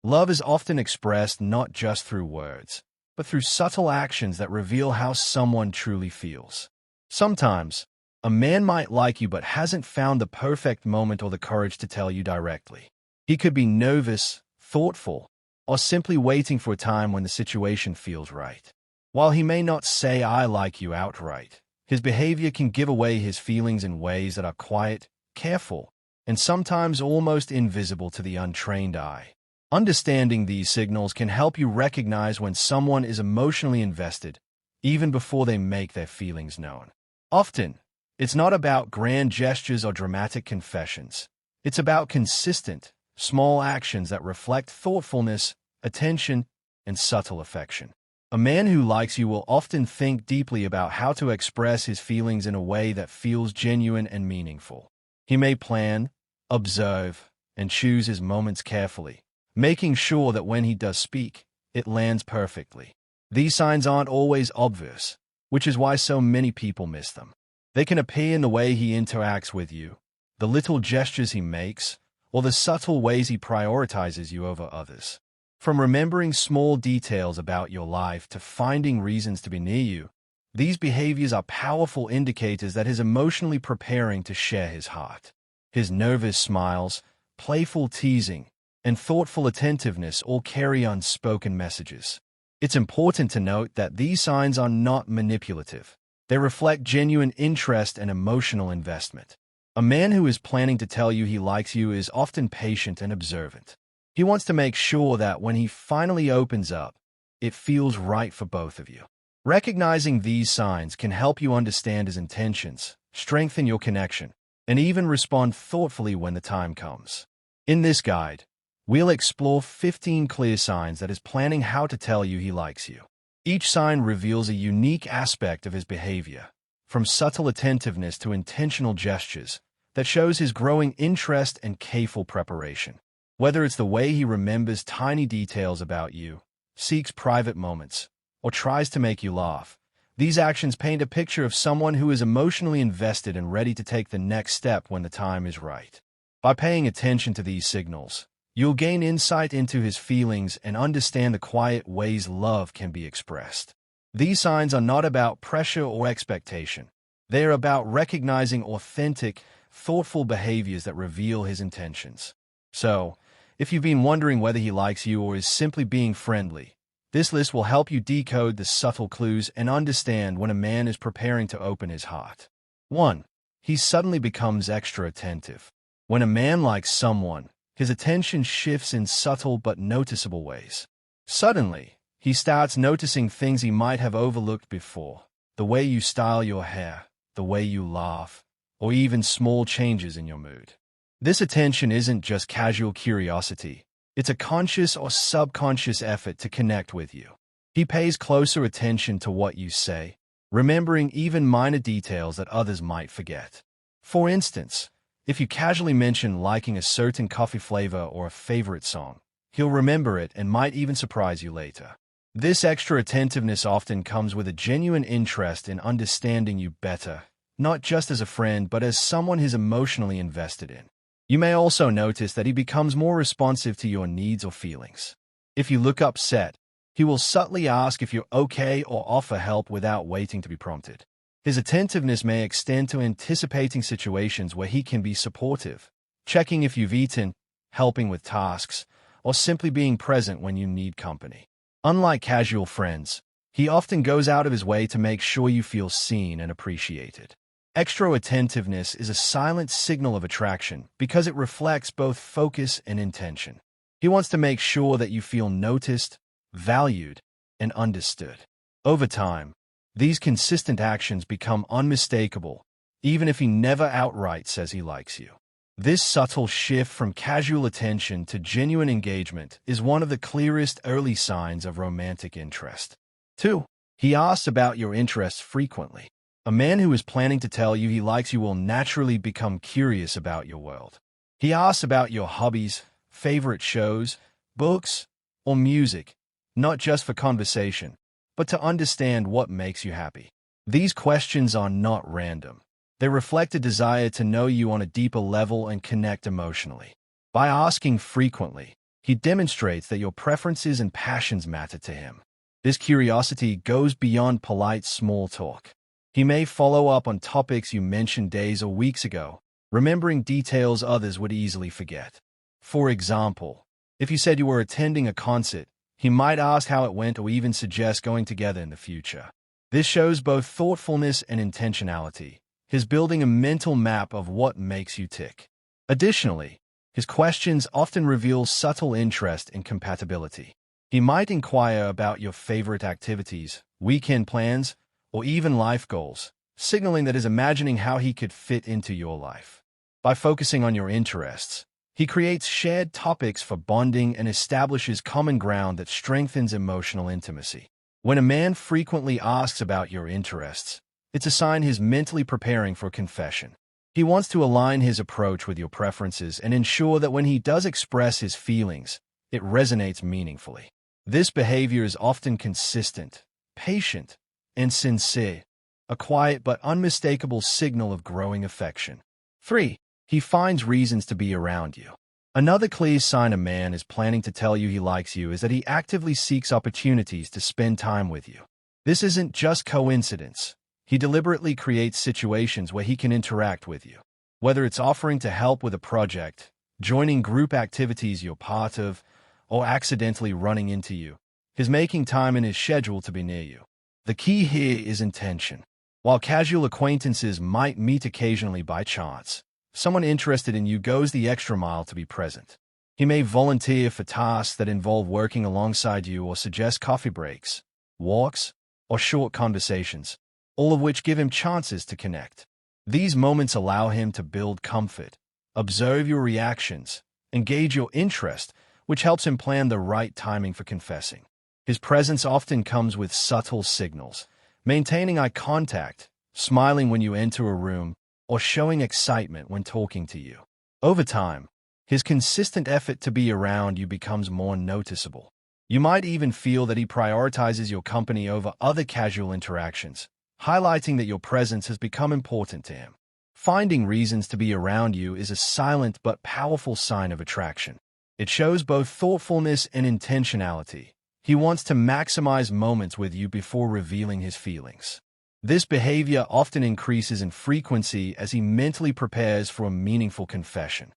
Love is often expressed not just through words, but through subtle actions that reveal how someone truly feels. Sometimes, a man might like you but hasn't found the perfect moment or the courage to tell you directly. He could be nervous, thoughtful, or simply waiting for a time when the situation feels right. While he may not say "I like you" outright, his behavior can give away his feelings in ways that are quiet, careful, and sometimes almost invisible to the untrained eye. Understanding these signals can help you recognize when someone is emotionally invested, even before they make their feelings known. Often, it's not about grand gestures or dramatic confessions. It's about consistent, small actions that reflect thoughtfulness, attention, and subtle affection. A man who likes you will often think deeply about how to express his feelings in a way that feels genuine and meaningful. He may plan, observe, and choose his moments carefully, making sure that when he does speak, it lands perfectly. These signs aren't always obvious, which is why so many people miss them. They can appear in the way he interacts with you, the little gestures he makes, or the subtle ways he prioritizes you over others. From remembering small details about your life to finding reasons to be near you, these behaviors are powerful indicators that he's emotionally preparing to share his heart. His nervous smiles, playful teasing, and thoughtful attentiveness all carry unspoken messages. It's important to note that these signs are not manipulative. They reflect genuine interest and emotional investment. A man who is planning to tell you he likes you is often patient and observant. He wants to make sure that when he finally opens up, it feels right for both of you. Recognizing these signs can help you understand his intentions, strengthen your connection, and even respond thoughtfully when the time comes. In this guide, we'll explore 15 clear signs that is planning how to tell you he likes you. Each sign reveals a unique aspect of his behavior, from subtle attentiveness to intentional gestures, that shows his growing interest and careful preparation. Whether it's the way he remembers tiny details about you, seeks private moments, or tries to make you laugh, these actions paint a picture of someone who is emotionally invested and ready to take the next step when the time is right. By paying attention to these signals, you'll gain insight into his feelings and understand the quiet ways love can be expressed. These signs are not about pressure or expectation. They are about recognizing authentic, thoughtful behaviors that reveal his intentions. So, if you've been wondering whether he likes you or is simply being friendly, this list will help you decode the subtle clues and understand when a man is preparing to open his heart. 1. He suddenly becomes extra attentive. When a man likes someone, his attention shifts in subtle but noticeable ways. Suddenly, he starts noticing things he might have overlooked before: the way you style your hair, the way you laugh, or even small changes in your mood. This attention isn't just casual curiosity. It's a conscious or subconscious effort to connect with you. He pays closer attention to what you say, remembering even minor details that others might forget. For instance, if you casually mention liking a certain coffee flavor or a favorite song, he'll remember it and might even surprise you later. This extra attentiveness often comes with a genuine interest in understanding you better, not just as a friend but as someone he's emotionally invested in. You may also notice that he becomes more responsive to your needs or feelings. If you look upset, he will subtly ask if you're okay or offer help without waiting to be prompted. His attentiveness may extend to anticipating situations where he can be supportive, checking if you've eaten, helping with tasks, or simply being present when you need company. Unlike casual friends, he often goes out of his way to make sure you feel seen and appreciated. Extra attentiveness is a silent signal of attraction because it reflects both focus and intention. He wants to make sure that you feel noticed, valued, and understood. Over time, these consistent actions become unmistakable, even if he never outright says he likes you. This subtle shift from casual attention to genuine engagement is one of the clearest early signs of romantic interest. 2. He asks about your interests frequently. A man who is planning to tell you he likes you will naturally become curious about your world. He asks about your hobbies, favorite shows, books, or music, not just for conversation, but to understand what makes you happy. These questions are not random. They reflect a desire to know you on a deeper level and connect emotionally. By asking frequently, he demonstrates that your preferences and passions matter to him. This curiosity goes beyond polite small talk. He may follow up on topics you mentioned days or weeks ago, remembering details others would easily forget. For example, if you said you were attending a concert, he might ask how it went or even suggest going together in the future. This shows both thoughtfulness and intentionality. He's building a mental map of what makes you tick. Additionally, his questions often reveal subtle interest and compatibility. He might inquire about your favorite activities, weekend plans, or even life goals, signaling that he's imagining how he could fit into your life. By focusing on your interests, he creates shared topics for bonding and establishes common ground that strengthens emotional intimacy. When a man frequently asks about your interests, it's a sign he's mentally preparing for confession. He wants to align his approach with your preferences and ensure that when he does express his feelings, it resonates meaningfully. This behavior is often consistent, patient, and sincere, a quiet but unmistakable signal of growing affection. 3. He finds reasons to be around you. Another clear sign a man is planning to tell you he likes you is that he actively seeks opportunities to spend time with you. This isn't just coincidence. He deliberately creates situations where he can interact with you. Whether it's offering to help with a project, joining group activities you're part of, or accidentally running into you, he's making time in his schedule to be near you. The key here is intention. While casual acquaintances might meet occasionally by chance, someone interested in you goes the extra mile to be present. He may volunteer for tasks that involve working alongside you or suggest coffee breaks, walks, or short conversations, all of which give him chances to connect. These moments allow him to build comfort, observe your reactions, and gauge your interest, which helps him plan the right timing for confessing. His presence often comes with subtle signals, maintaining eye contact, smiling when you enter a room, or showing excitement when talking to you. Over time, his consistent effort to be around you becomes more noticeable. You might even feel that he prioritizes your company over other casual interactions, highlighting that your presence has become important to him. Finding reasons to be around you is a silent but powerful sign of attraction. It shows both thoughtfulness and intentionality. He wants to maximize moments with you before revealing his feelings. This behavior often increases in frequency as he mentally prepares for a meaningful confession.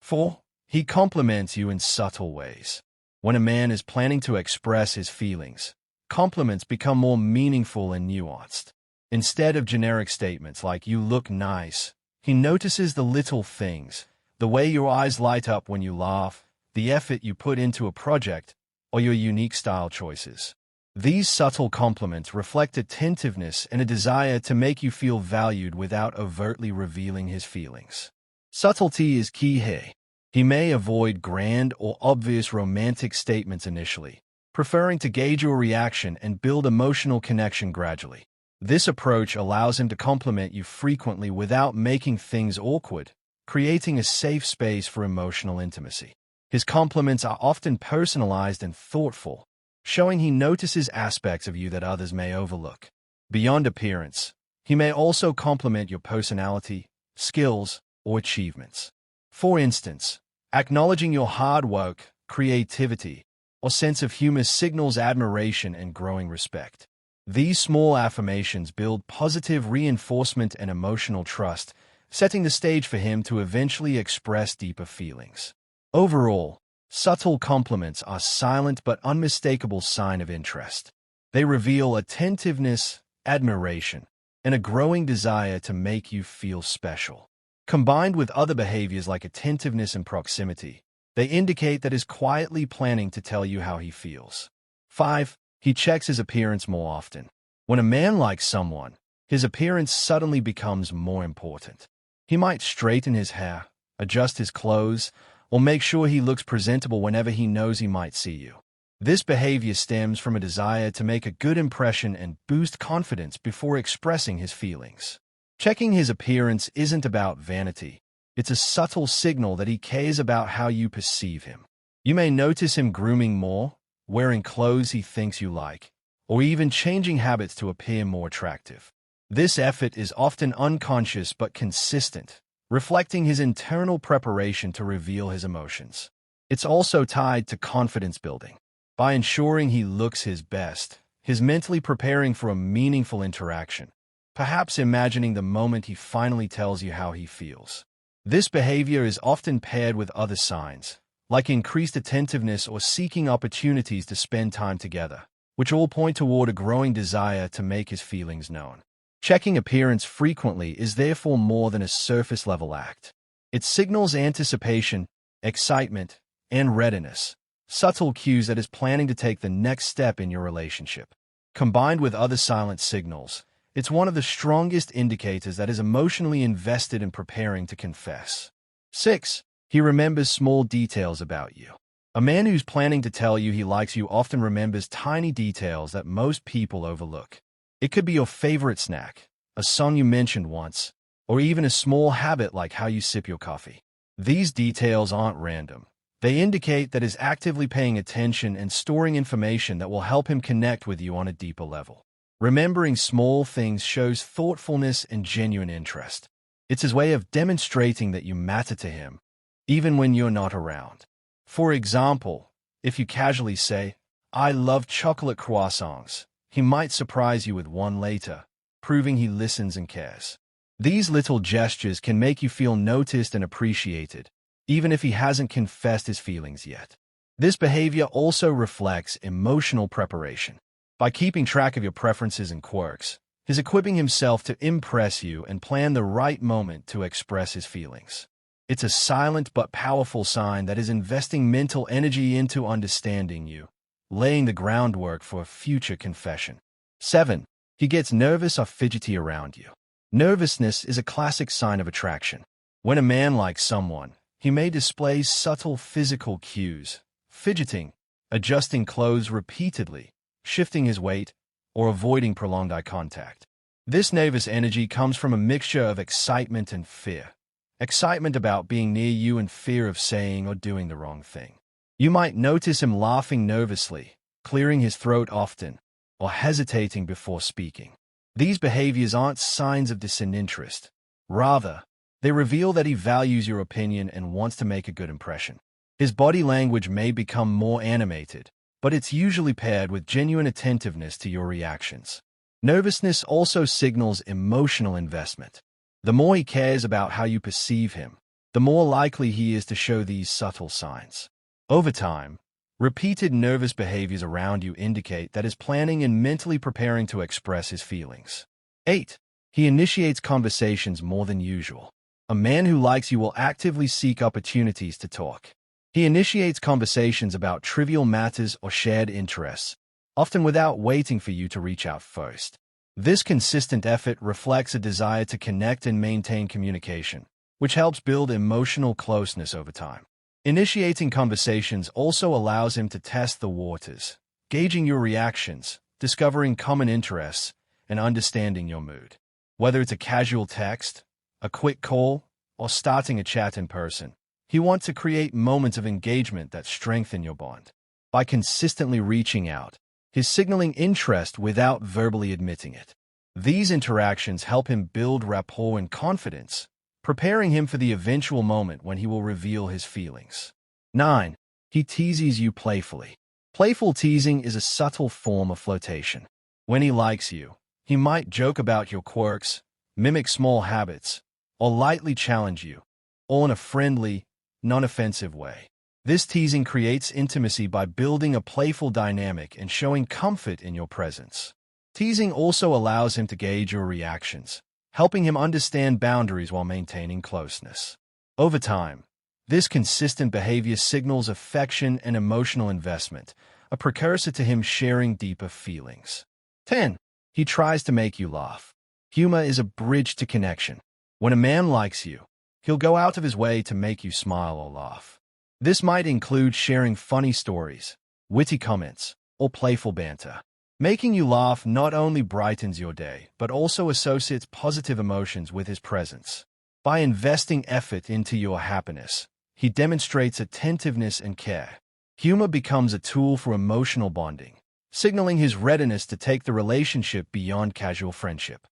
4. He compliments you in subtle ways. When a man is planning to express his feelings, compliments become more meaningful and nuanced. Instead of generic statements like "you look nice," he notices the little things, the way your eyes light up when you laugh, the effort you put into a project, or your unique style choices. These subtle compliments reflect attentiveness and a desire to make you feel valued without overtly revealing his feelings. Subtlety is key here. He may avoid grand or obvious romantic statements initially, preferring to gauge your reaction and build emotional connection gradually. This approach allows him to compliment you frequently without making things awkward, creating a safe space for emotional intimacy. His compliments are often personalized and thoughtful, showing he notices aspects of you that others may overlook. Beyond appearance, he may also compliment your personality, skills, or achievements. For instance, acknowledging your hard work, creativity, or sense of humor signals admiration and growing respect. These small affirmations build positive reinforcement and emotional trust, setting the stage for him to eventually express deeper feelings. Overall, subtle compliments are a silent but unmistakable sign of interest. They reveal attentiveness, admiration, and a growing desire to make you feel special. Combined with other behaviors like attentiveness and proximity, they indicate that he's quietly planning to tell you how he feels. 5. He checks his appearance more often. When a man likes someone, his appearance suddenly becomes more important. He might straighten his hair, adjust his clothes, or make sure he looks presentable whenever he knows he might see you. This behavior stems from a desire to make a good impression and boost confidence before expressing his feelings. Checking his appearance isn't about vanity. It's a subtle signal that he cares about how you perceive him. You may notice him grooming more, wearing clothes he thinks you like, or even changing habits to appear more attractive. This effort is often unconscious but consistent, reflecting his internal preparation to reveal his emotions. It's also tied to confidence building. By ensuring he looks his best, he's mentally preparing for a meaningful interaction, perhaps imagining the moment he finally tells you how he feels. This behavior is often paired with other signs, like increased attentiveness or seeking opportunities to spend time together, which all point toward a growing desire to make his feelings known. Checking appearance frequently is therefore more than a surface-level act. It signals anticipation, excitement, and readiness, subtle cues that is planning to take the next step in your relationship. Combined with other silent signals, it's one of the strongest indicators that is emotionally invested in preparing to confess. 6. He remembers small details about you. A man who's planning to tell you he likes you often remembers tiny details that most people overlook. It could be your favorite snack, a song you mentioned once, or even a small habit like how you sip your coffee. These details aren't random. They indicate that he's actively paying attention and storing information that will help him connect with you on a deeper level. Remembering small things shows thoughtfulness and genuine interest. It's his way of demonstrating that you matter to him, even when you're not around. For example, if you casually say, "I love chocolate croissants," he might surprise you with one later, proving he listens and cares. These little gestures can make you feel noticed and appreciated, even if he hasn't confessed his feelings yet. This behavior also reflects emotional preparation. By keeping track of your preferences and quirks, he's equipping himself to impress you and plan the right moment to express his feelings. It's a silent but powerful sign that is investing mental energy into understanding you, laying the groundwork for a future confession. 7. He gets nervous or fidgety around you. Nervousness is a classic sign of attraction. When a man likes someone, he may display subtle physical cues, fidgeting, adjusting clothes repeatedly, shifting his weight, or avoiding prolonged eye contact. This nervous energy comes from a mixture of excitement and fear. Excitement about being near you and fear of saying or doing the wrong thing. You might notice him laughing nervously, clearing his throat often, or hesitating before speaking. These behaviors aren't signs of disinterest. Rather, they reveal that he values your opinion and wants to make a good impression. His body language may become more animated, but it's usually paired with genuine attentiveness to your reactions. Nervousness also signals emotional investment. The more he cares about how you perceive him, the more likely he is to show these subtle signs. Over time, repeated nervous behaviors around you indicate that he's planning and mentally preparing to express his feelings. 8. He initiates conversations more than usual. A man who likes you will actively seek opportunities to talk. He initiates conversations about trivial matters or shared interests, often without waiting for you to reach out first. This consistent effort reflects a desire to connect and maintain communication, which helps build emotional closeness over time. Initiating conversations also allows him to test the waters, gauging your reactions, discovering common interests, and understanding your mood. Whether it's a casual text, a quick call, or starting a chat in person, he wants to create moments of engagement that strengthen your bond. By consistently reaching out, he's signaling interest without verbally admitting it. These interactions help him build rapport and confidence, preparing him for the eventual moment when he will reveal his feelings. 9. He teases you playfully. Playful teasing is a subtle form of flirtation. When he likes you, he might joke about your quirks, mimic small habits, or lightly challenge you, all in a friendly, non-offensive way. This teasing creates intimacy by building a playful dynamic and showing comfort in your presence. Teasing also allows him to gauge your reactions, helping him understand boundaries while maintaining closeness. Over time, this consistent behavior signals affection and emotional investment, a precursor to him sharing deeper feelings. 10. He tries to make you laugh. Humor is a bridge to connection. When a man likes you, he'll go out of his way to make you smile or laugh. This might include sharing funny stories, witty comments, or playful banter. Making you laugh not only brightens your day, but also associates positive emotions with his presence. By investing effort into your happiness, he demonstrates attentiveness and care. Humor becomes a tool for emotional bonding, signaling his readiness to take the relationship beyond casual friendship.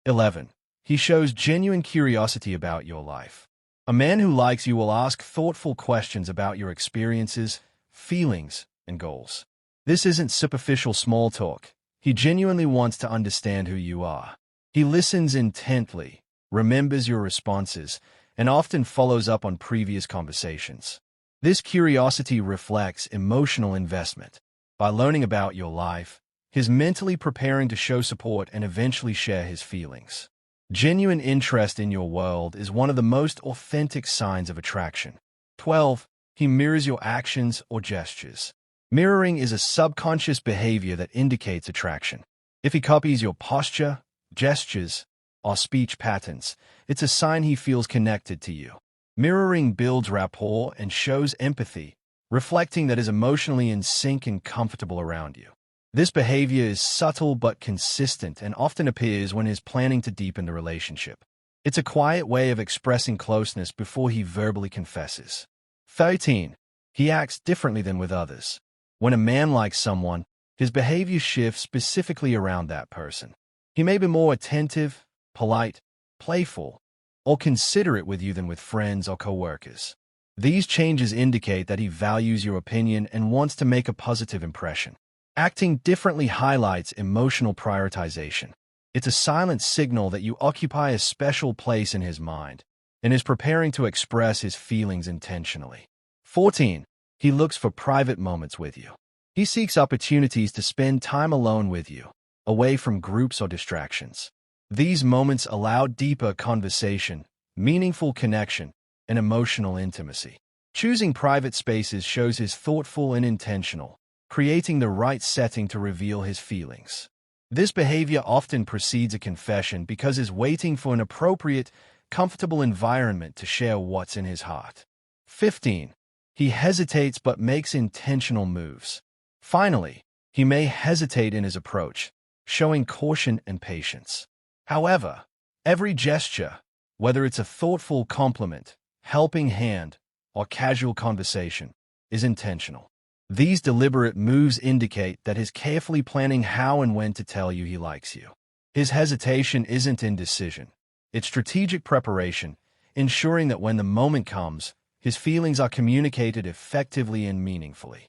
11. He shows genuine curiosity about your life. A man who likes you will ask thoughtful questions about your experiences, feelings, and goals. This isn't superficial small talk. He genuinely wants to understand who you are. He listens intently, remembers your responses, and often follows up on previous conversations. This curiosity reflects emotional investment. By learning about your life, he's mentally preparing to show support and eventually share his feelings. Genuine interest in your world is one of the most authentic signs of attraction. 12. He mirrors your actions or gestures. Mirroring is a subconscious behavior that indicates attraction. If he copies your posture, gestures, or speech patterns, it's a sign he feels connected to you. Mirroring builds rapport and shows empathy, reflecting that is emotionally in sync and comfortable around you. This behavior is subtle but consistent and often appears when he's planning to deepen the relationship. It's a quiet way of expressing closeness before he verbally confesses. 13. He acts differently than with others. When a man likes someone, his behavior shifts specifically around that person. He may be more attentive, polite, playful, or considerate with you than with friends or coworkers. These changes indicate that he values your opinion and wants to make a positive impression. Acting differently highlights emotional prioritization. It's a silent signal that you occupy a special place in his mind and is preparing to express his feelings intentionally. 14. He looks for private moments with you. He seeks opportunities to spend time alone with you, away from groups or distractions. These moments allow deeper conversation, meaningful connection, and emotional intimacy. Choosing private spaces shows he's thoughtful and intentional, creating the right setting to reveal his feelings. This behavior often precedes a confession because he's waiting for an appropriate, comfortable environment to share what's in his heart. 15. He hesitates but makes intentional moves. Finally, he may hesitate in his approach, showing caution and patience. However, every gesture, whether it's a thoughtful compliment, helping hand, or casual conversation, is intentional. These deliberate moves indicate that he's carefully planning how and when to tell you he likes you. His hesitation isn't indecision. It's strategic preparation, ensuring that when the moment comes, his feelings are communicated effectively and meaningfully.